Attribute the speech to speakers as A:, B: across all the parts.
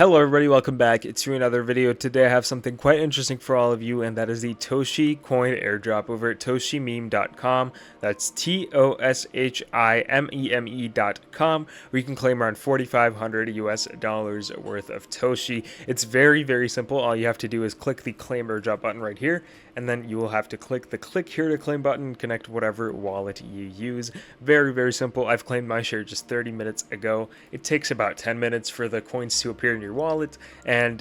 A: Hello everybody, welcome back to another video. Today I have something quite interesting for all of you, and that is the Toshi Coin airdrop over at toshimeme.com. That's TOSHIMEME.com, where you can claim around 4,500 US dollars worth of Toshi. It's very simple. All you have to do is click the claim airdrop button right here, and then you will have to click the click here to claim button, connect whatever wallet you use. Very simple. I've claimed my share just 30 minutes ago. It takes about 10 minutes for the coins to appear in your wallet, and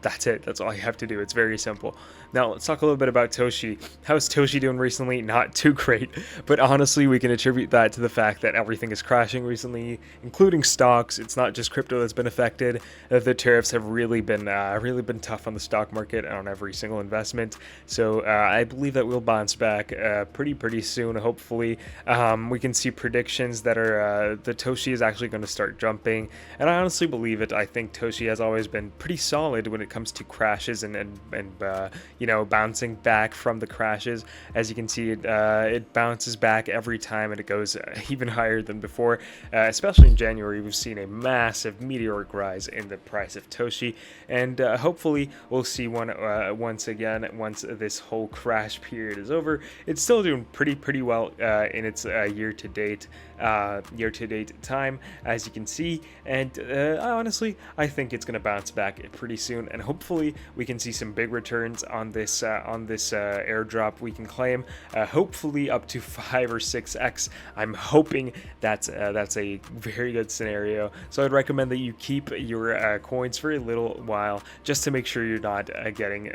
A: that's it. That's all you have to do. It's very simple. Now let's talk a little bit about Toshi. How's Toshi doing recently? Not too great, but honestly we can attribute that to the fact that everything is crashing recently, including stocks. It's not just crypto that's been affected. The tariffs have really been tough on the stock market and on every single investment. So I believe that we'll bounce back pretty soon. Hopefully, we can see predictions that are the Toshi is actually going to start jumping, and I honestly believe it. I think Toshi has always been pretty solid when it comes to crashes and bouncing back from the crashes. As you can see, it bounces back every time, and it goes even higher than before. Especially in January, we've seen a massive meteoric rise in the price of Toshi, and hopefully we'll see one once this whole crash period is over. It's still doing pretty well in its year to date time, as you can see, and honestly I think it's going to bounce back pretty soon, and hopefully we can see some big returns on this airdrop. We can claim hopefully up to 5 or 6x. I'm hoping that's a very good scenario, so I'd recommend that you keep your coins for a little while, just to make sure you're not getting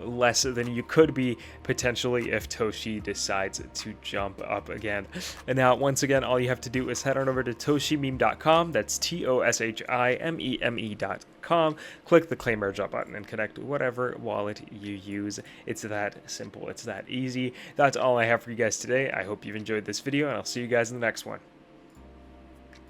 A: less than you could be potentially if Toshi decides to jump up again. And now once again, all you have to do is head on over to toshimeme.com. That's TOSHIMEME.com. Click the claim airdrop button and connect whatever wallet you use. It's that simple. It's that easy. That's all I have for you guys today. I hope you've enjoyed this video, and I'll see you guys in the next one.